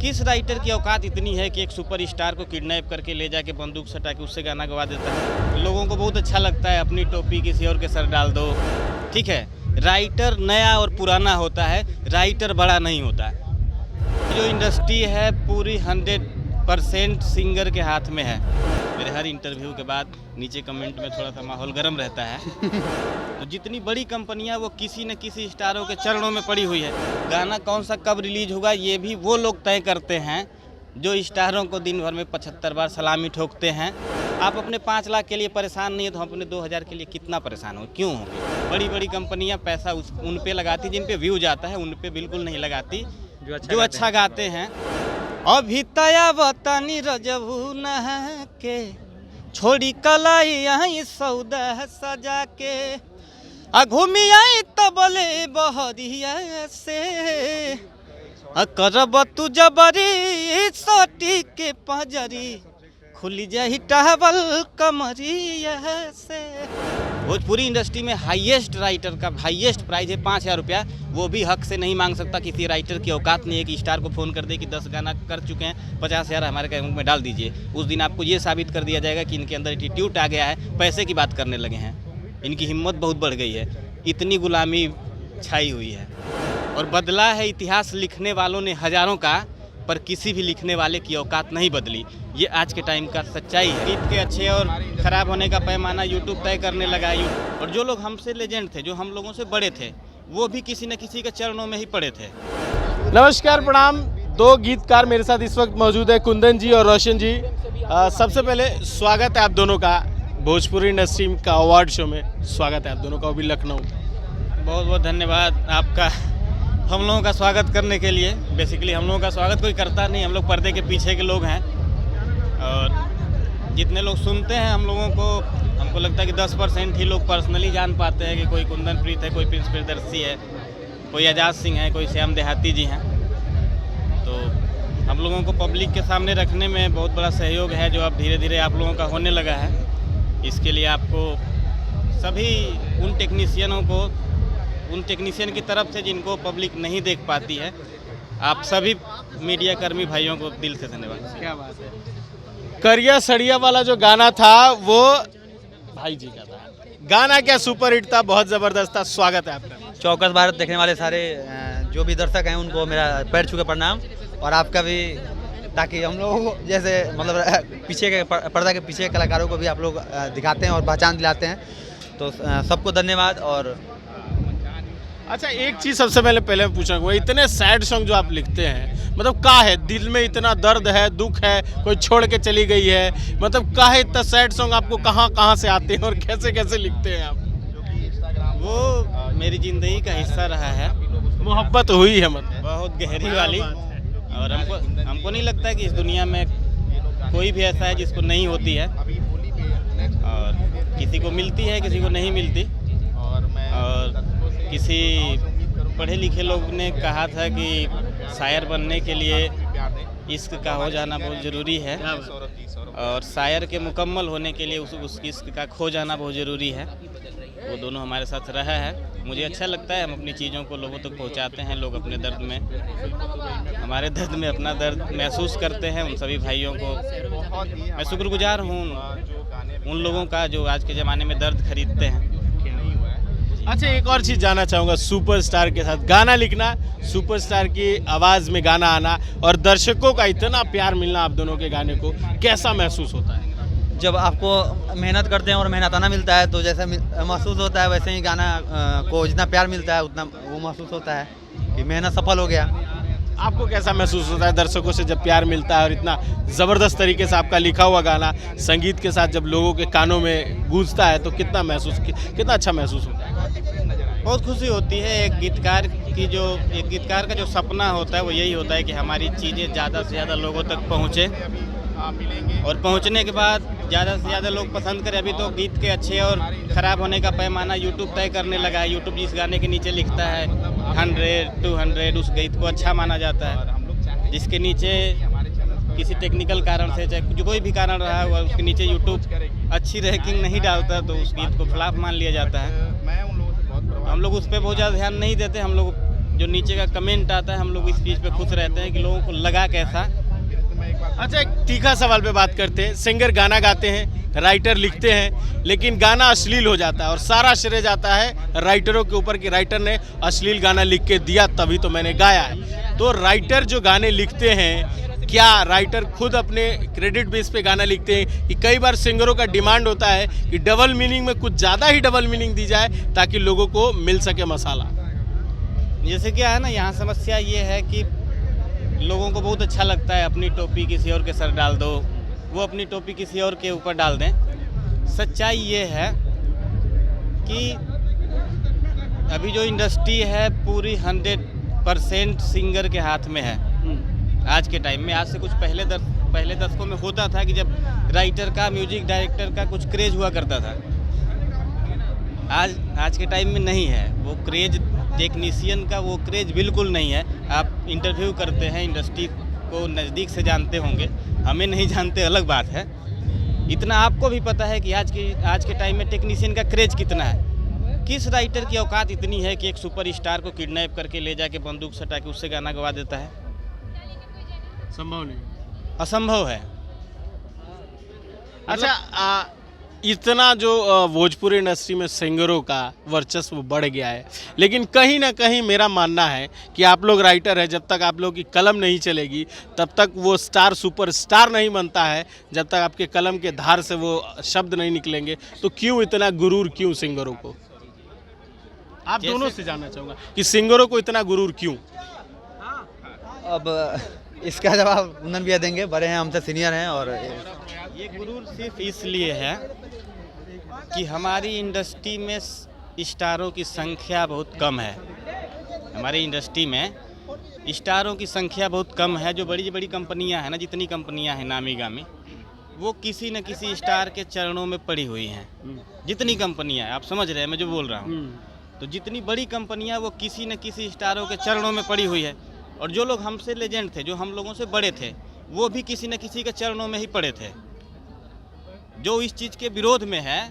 किस राइटर की औकात इतनी है कि एक सुपरस्टार को किडनैप करके ले जाके बंदूक सटा के उससे गाना गवा देता है। लोगों को बहुत अच्छा लगता है, अपनी टोपी किसी और के सर डाल दो, ठीक है। राइटर नया और पुराना होता है, राइटर बड़ा नहीं होता है। जो इंडस्ट्री है पूरी 100% सिंगर के हाथ में है। मेरे हर इंटरव्यू के बाद नीचे कमेंट में थोड़ा सा माहौल गर्म रहता है। तो जितनी बड़ी कंपनियां वो किसी न किसी स्टारों के चरणों में पड़ी हुई है। गाना कौन सा कब रिलीज होगा ये भी वो लोग तय करते हैं जो स्टारों को दिन भर में 75 बार सलामी ठोकते हैं। आप अपने 5 लाख के लिए परेशान नहीं है तो हम अपने 2000 के लिए कितना परेशान हो, क्यों होंगे। बड़ी बड़ी कंपनियां पैसा उन पे लगाती, जिन पे व्यू जाता है उन पे बिल्कुल नहीं लगाती जो अच्छा गाते हैं। अभी तया बतानी रजबू नहा के छोड़ी कलाई यहाँ सौदा सजा के घूमी आई तबले बहरिया से करब तू जबरी सोटी के पजरी खुली जाही टहबल कमरिया से। भोजपुरी इंडस्ट्री में हाईएस्ट राइटर का हाईएस्ट प्राइस है 5000 रुपया। वो भी हक से नहीं मांग सकता, किसी राइटर की औकात नहीं है कि स्टार को फ़ोन कर दे कि 10 गाना कर चुके हैं, 50,000 हमारे अकाउंट में डाल दीजिए। उस दिन आपको ये साबित कर दिया जाएगा कि इनके अंदर एटीट्यूड आ गया है, पैसे की बात करने लगे हैं, इनकी हिम्मत बहुत बढ़ गई है, इतनी गुलामी छाई हुई है। और बदला है इतिहास लिखने वालों ने हज़ारों का, पर किसी भी लिखने वाले की औकात नहीं बदली। ये आज के टाइम का सच्चाई है। गीत के अच्छे और ख़राब होने का पैमाना यूट्यूब तय करने लगा। और जो लोग हमसे लेजेंड थे, जो हम लोगों से बड़े थे, वो भी किसी न किसी के चरणों में ही पड़े थे। नमस्कार, प्रणाम। 2 गीतकार मेरे साथ इस वक्त मौजूद है, कुंदन जी और रोशन जी। सबसे पहले स्वागत है आप दोनों का भोजपुरी इंडस्ट्री का अवार्ड शो में। स्वागत है आप दोनों का, वो भी लखनऊ। बहुत बहुत धन्यवाद आपका हम लोगों का स्वागत करने के लिए। बेसिकली हम लोगों का स्वागत कोई करता नहीं, हम लोग पर्दे के पीछे के लोग हैं। और जितने लोग सुनते हैं हम लोगों को, हमको लगता है कि 10% ही लोग पर्सनली जान पाते हैं कि कोई कुंदन प्रीत है, कोई प्रिंस प्रियदर्शी है, कोई आज़ाद सिंह है, कोई श्याम देहाती जी हैं। तो हम लोगों को पब्लिक के सामने रखने में बहुत बड़ा सहयोग है, जो अब धीरे धीरे आप लोगों का होने लगा है। इसके लिए आपको सभी उन टेक्नीशियन की तरफ से जिनको पब्लिक नहीं देख पाती है, आप सभी मीडिया कर्मी भाइयों को दिल से धन्यवाद। क्या बात है। करिया सड़िया वाला जो गाना था वो भाई जी का था। गाना क्या सुपर हिट था, बहुत ज़बरदस्त था। स्वागत है आपका। चौकस भारत देखने वाले सारे जो भी दर्शक हैं उनको मेरा पैर छू के प्रणाम, और आपका भी, ताकि हम लोग जैसे मतलब पीछे के पर्दा के पीछे के कलाकारों को भी आप लोग दिखाते हैं और पहचान दिलाते हैं, तो सबको धन्यवाद। और अच्छा, एक चीज़ सबसे पहले पूछूंगा, इतने सैड सॉन्ग जो आप लिखते हैं, मतलब क्या है दिल में, इतना दर्द है, दुख है, कोई छोड़ के चली गई है, मतलब क्या है इतना सैड सॉन्ग आपको कहाँ से आते हैं और कैसे लिखते हैं आप? वो मेरी ज़िंदगी का हिस्सा रहा है। मोहब्बत हुई है मतलब बहुत गहरी वाली। और हमको नहीं लगता है कि इस दुनिया में कोई भी ऐसा है जिसको नहीं होती है, और किसी को मिलती है, किसी को नहीं मिलती। और किसी पढ़े लिखे लोग ने कहा था कि शायर बनने के लिए इश्क का हो जाना बहुत ज़रूरी है, और शायर के मुकम्मल होने के लिए उस इश्क का खो जाना बहुत ज़रूरी है। वो दोनों हमारे साथ रहा है। मुझे अच्छा लगता है, हम अपनी चीज़ों को लोगों तक पहुंचाते हैं, लोग अपने दर्द में, हमारे दर्द में अपना दर्द महसूस करते हैं। उन सभी भाइयों को मैं शुक्रगुजार हूँ, उन लोगों का जो आज के ज़माने में दर्द खरीदते हैं। अच्छा, एक और चीज़ जानना चाहूँगा, सुपरस्टार के साथ गाना लिखना, सुपरस्टार की आवाज़ में गाना आना और दर्शकों का इतना प्यार मिलना आप दोनों के गाने को, कैसा महसूस होता है? जब आपको मेहनत करते हैं और मेहनताना मिलता है तो जैसा महसूस होता है, वैसे ही गाना को जितना प्यार मिलता है उतना वो महसूस होता है कि मेहनत सफल हो गया। आपको कैसा महसूस होता है दर्शकों से जब प्यार मिलता है और इतना ज़बरदस्त तरीके से आपका लिखा हुआ गाना संगीत के साथ जब लोगों के कानों में गूंजता है, तो कितना अच्छा महसूस होता है? बहुत खुशी होती है। एक गीतकार का जो सपना होता है वो यही होता है कि हमारी चीज़ें ज़्यादा से ज़्यादा लोगों तक पहुँचे, और पहुँचने के बाद ज़्यादा से ज़्यादा लोग पसंद करें। अभी तो गीत के अच्छे और ख़राब होने का पैमाना यूट्यूब तय करने लगा है। यूट्यूब जिस गाने के नीचे लिखता है 100, 200, उस गीत को अच्छा माना जाता है। जिसके नीचे किसी टेक्निकल कारण से, चाहे जो कोई भी कारण रहा हुआ, उसके नीचे यूट्यूब अच्छी रैंकिंग नहीं डालता तो उस गीत को फ्लॉप मान लिया जाता है। हम लोग उस पर बहुत ज़्यादा ध्यान नहीं देते। हम लोग जो नीचे का कमेंट आता है हम लोग इस चीज़ पे खुश रहते हैं कि लोगों को लगा कैसा। अच्छा, एक तीखा सवाल पे बात करते हैं। सिंगर गाना गाते हैं, राइटर लिखते हैं, लेकिन गाना अश्लील हो जाता है और सारा श्रेय जाता है राइटरों के ऊपर कि राइटर ने अश्लील गाना लिख के दिया तभी तो मैंने गाया है। तो राइटर जो गाने लिखते हैं, क्या राइटर खुद अपने क्रेडिट बेस पे गाना लिखते हैं कि कई बार सिंगरों का डिमांड होता है कि डबल मीनिंग में कुछ ज़्यादा ही डबल मीनिंग दी जाए ताकि लोगों को मिल सके मसाला? जैसे क्या है ना, यहाँ समस्या ये है कि लोगों को बहुत अच्छा लगता है अपनी टोपी किसी और के सर डाल दो, वो अपनी टोपी किसी और के ऊपर डाल दें। सच्चाई ये है कि अभी जो इंडस्ट्री है पूरी 100% सिंगर के हाथ में है आज के टाइम में। आज से कुछ पहले दशकों में होता था कि जब राइटर का, म्यूजिक डायरेक्टर का कुछ क्रेज हुआ करता था। आज के टाइम में नहीं है वो क्रेज, टेक्नीशियन का वो क्रेज बिल्कुल नहीं है। आप इंटरव्यू करते हैं, इंडस्ट्री को नज़दीक से जानते होंगे, हमें नहीं जानते अलग बात है। इतना आपको भी पता है कि आज के टाइम में टेक्नीशियन का क्रेज कितना है। किस राइटर की औकात इतनी है कि एक सुपरस्टार को किडनैप करके ले जाके बंदूक सटा के उससे गाना गवा देता है? संभव नहीं, असंभव है। अच्छा, इतना जो भोजपुरी इंडस्ट्री में सिंगरों का वर्चस्व बढ़ गया है, लेकिन कहीं ना कहीं मेरा मानना है कि आप लोग राइटर है, जब तक आप लोग की कलम नहीं चलेगी तब तक वो स्टार सुपरस्टार नहीं बनता है, जब तक आपके कलम के धार से वो शब्द नहीं निकलेंगे। तो क्यों इतना गुरूर, क्यों सिंगरों को? आप दोनों से जानना चाहूँगा कि सिंगरों को इतना गुरूर क्यों? अब इसका जवाब उन्नन भैया देंगे, बड़े हैं, हमसे सीनियर हैं। और ये गुरूर सिर्फ इसलिए है कि हमारी इंडस्ट्री में स्टारों की संख्या बहुत कम है। हमारी इंडस्ट्री में स्टारों की संख्या बहुत कम है। जो बड़ी बड़ी कंपनियां हैं ना, जितनी कंपनियां हैं नामी गामी, वो किसी न किसी स्टार के चरणों में पड़ी हुई हैं। जितनी कंपनियां हैं, आप समझ रहे हैं मैं जो बोल रहा हूँ, तो जितनी बड़ी कंपनियां वो किसी न किसी स्टारों के चरणों में पड़ी हुई है। और जो लोग हमसे लेजेंड थे, जो हम लोगों से बड़े थे, वो भी किसी न किसी के चरणों में ही पड़े थे। जो इस चीज़ के विरोध में है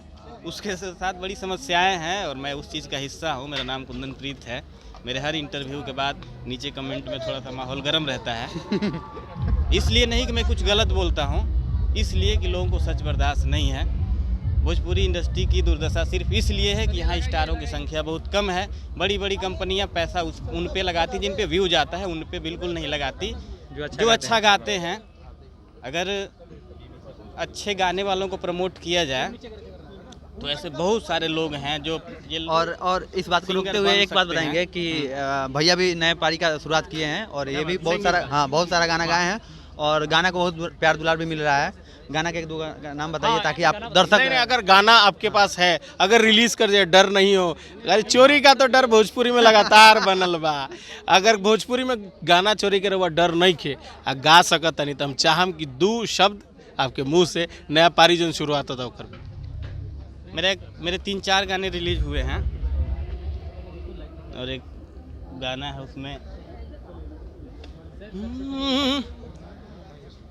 उसके साथ बड़ी समस्याएं हैं और मैं उस चीज़ का हिस्सा हूं। मेरा नाम कुंदन प्रीत है। मेरे हर इंटरव्यू के बाद नीचे कमेंट में थोड़ा सा माहौल गर्म रहता है। इसलिए नहीं कि मैं कुछ गलत बोलता हूं, इसलिए कि लोगों को सच बर्दाश्त नहीं है। भोजपुरी इंडस्ट्री की दुर्दशा सिर्फ इसलिए है कि यहाँ स्टारों की संख्या बहुत कम है। बड़ी बड़ी कंपनियाँ पैसा उन पे लगाती, जिन पे व्यू जाता है उन पे बिल्कुल नहीं लगाती। जो अच्छा गाते हैं, अगर अच्छे गाने वालों को प्रमोट किया जाए तो ऐसे बहुत सारे लोग हैं जो ये और इस बात को रोकते हुए एक बात बताएंगे कि भैया भी नए पारी का शुरुआत किए हैं और ये भी बहुत सारा गाना गाए हैं और गाना को बहुत प्यार दुलार भी मिल रहा है। गाना के एक दो नाम बताइए ताकि आप दर्शक नहीं, अगर गाना आपके पास है, अगर रिलीज कर जाए, डर नहीं हो। अरे चोरी का तो डर भोजपुरी में लगातार बनल बा। अगर भोजपुरी में गाना चोरी करे हुआ डर नहीं खे आ गा सकत नहीं, तो हम चाहम कि 2 शब्द आपके मुंह से नया पारी जो शुरुआत होता है। मेरे 3-4 गाने रिलीज हुए हैं और एक गाना है उसमें,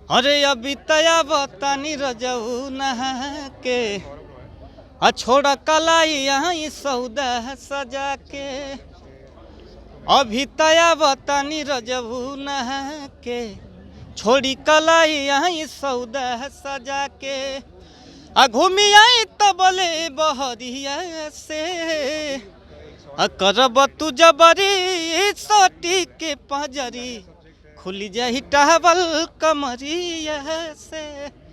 अरे अभी तया बतानी रजऊ नहा के छोड़ा कलाई यहाँ सौदा सजा के। अभी तया बतानी रजऊ नहा के छोड़ी कलाई यहाँ सौदा सजा के। घूमी आई तबले बहरिया से करब तू जबरी सोटी के पजरी खुली जाही टहबल कमरिया से।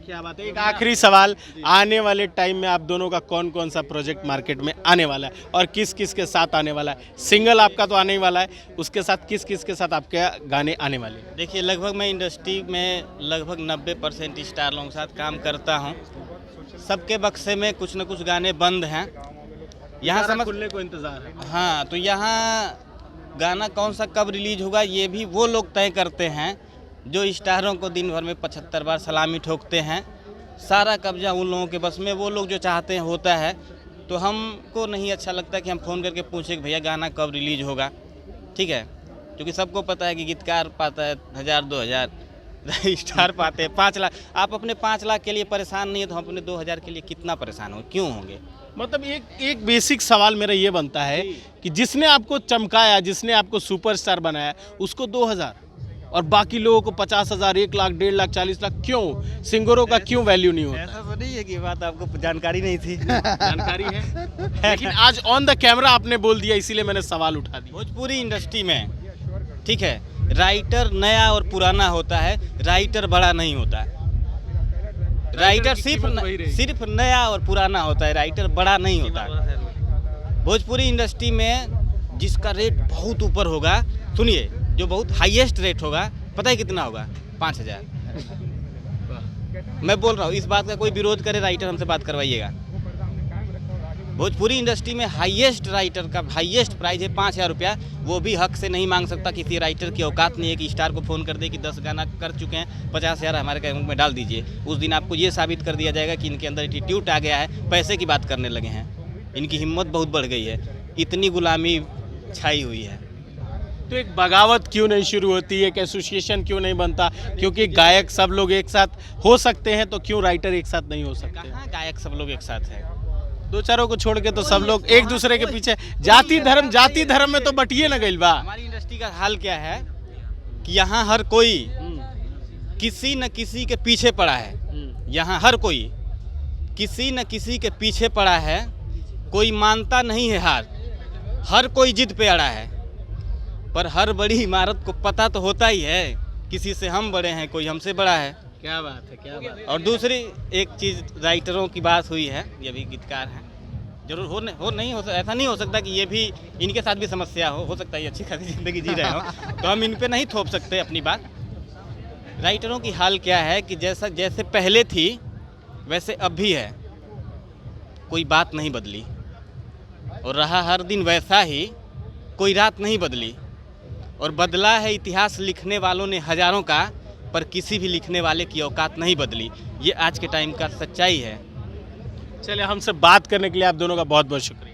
क्या बात है। एक आखिरी सवाल, आने वाले टाइम में आप दोनों का कौन कौन सा प्रोजेक्ट मार्केट में आने वाला है और किस किस के साथ आने वाला है? सिंगल आपका तो आने ही वाला है, उसके साथ किस किस के साथ आपके गाने आने वाले हैं? देखिए, लगभग मैं इंडस्ट्री में लगभग 90% स्टार लोगों के साथ काम करता हूँ। सबके बक्से में कुछ न कुछ गाने बंद हैं। यहाँ खुलने को इंतजार है। हाँ, तो यहाँ गाना कौन सा कब रिलीज होगा ये भी वो लोग तय करते हैं जो स्टारों को दिन भर में 75 बार सलामी ठोकते हैं। सारा कब्जा उन लोगों के बस में, वो लोग जो चाहते हैं होता है। तो हमको नहीं अच्छा लगता कि हम फ़ोन करके पूछें कि भैया गाना कब रिलीज होगा, ठीक है? क्योंकि सबको पता है कि गीतकार पाता है 1000-2000, स्टार पाते हैं 5 लाख। आप अपने 5 लाख के लिए परेशान नहीं है तो हम अपने 2000 के लिए कितना परेशान हो, क्यों होंगे? मतलब एक बेसिक सवाल मेरा ये बनता है कि जिसने आपको चमकाया, जिसने आपको सुपरस्टार बनाया, उसको 2000 और बाकी लोगों को 50,000, 1 लाख, 1.5 लाख, 40 लाख, क्यों? सिंगरों का क्यों वैल्यू नहीं होता? ऐसा तो नहीं है कि बात आपको जानकारी नहीं थी। जानकारी है लेकिन आज ऑन द कैमरा आपने बोल दिया, इसीलिए मैंने सवाल उठा दिया। भोजपुरी इंडस्ट्री में, ठीक है, राइटर नया और पुराना होता है, राइटर बड़ा नहीं होता है। राइटर सिर्फ नया और पुराना होता है, राइटर बड़ा नहीं होता है। भोजपुरी इंडस्ट्री में जिसका रेट बहुत ऊपर होगा, सुनिए, जो बहुत हाईएस्ट रेट होगा, पता है कितना होगा? 5000। मैं बोल रहा हूँ, इस बात का कोई विरोध करे, राइटर हमसे बात करवाइएगा। भोजपुरी इंडस्ट्री में हाईएस्ट राइटर का हाईएस्ट प्राइस है 5000 रुपया। वो भी हक से नहीं मांग सकता, किसी राइटर की औकात नहीं है कि स्टार को फ़ोन कर दे कि 10 गाना कर चुके हैं, 50,000 हमारे अकाउंट में डाल दीजिए। उस दिन आपको ये साबित कर दिया जाएगा कि इनके अंदर एटीट्यूड आ गया है, पैसे की बात करने लगे हैं, इनकी हिम्मत बहुत बढ़ गई है, इतनी गुलामी छाई हुई है। तो एक बगावत क्यों नहीं शुरू होती है, एक एसोसिएशन क्यों नहीं बनता? क्योंकि गायक सब लोग एक साथ हो सकते हैं, तो क्यों राइटर एक साथ नहीं हो सकते? कहाँ गायक सब लोग एक साथ है? दो चारों को छोड़ के तो सब लोग एक दूसरे के पीछे, जाति धर्म में तो बटिए न गइल बा। हमारी इंडस्ट्री का हाल क्या है कि यहाँ हर कोई किसी न किसी के पीछे पड़ा है। यहाँ हर कोई किसी न किसी के पीछे पड़ा है, कोई मानता नहीं है हार, हर कोई जिद पे अड़ा है। पर हर बड़ी इमारत को पता तो होता ही है, किसी से हम बड़े हैं, कोई हमसे बड़ा है। क्या बात है, क्या बात है। और दूसरी एक चीज़, राइटरों की बात हुई है, ये भी गीतकार हैं, जरूर ऐसा नहीं हो सकता कि ये भी इनके साथ भी समस्या हो सकता है ये अच्छी खासी ज़िंदगी जी रहे हो, तो हम इन पे नहीं थोप सकते अपनी बात। राइटरों की हाल क्या है कि जैसे पहले थी वैसे अब भी है, कोई बात नहीं बदली, और रहा हर दिन वैसा ही, कोई रात नहीं बदली। और बदला है इतिहास लिखने वालों ने हज़ारों का, पर किसी भी लिखने वाले की औकात नहीं बदली। ये आज के टाइम का सच्चाई है। चलिए, हमसे बात करने के लिए आप दोनों का बहुत बहुत शुक्रिया।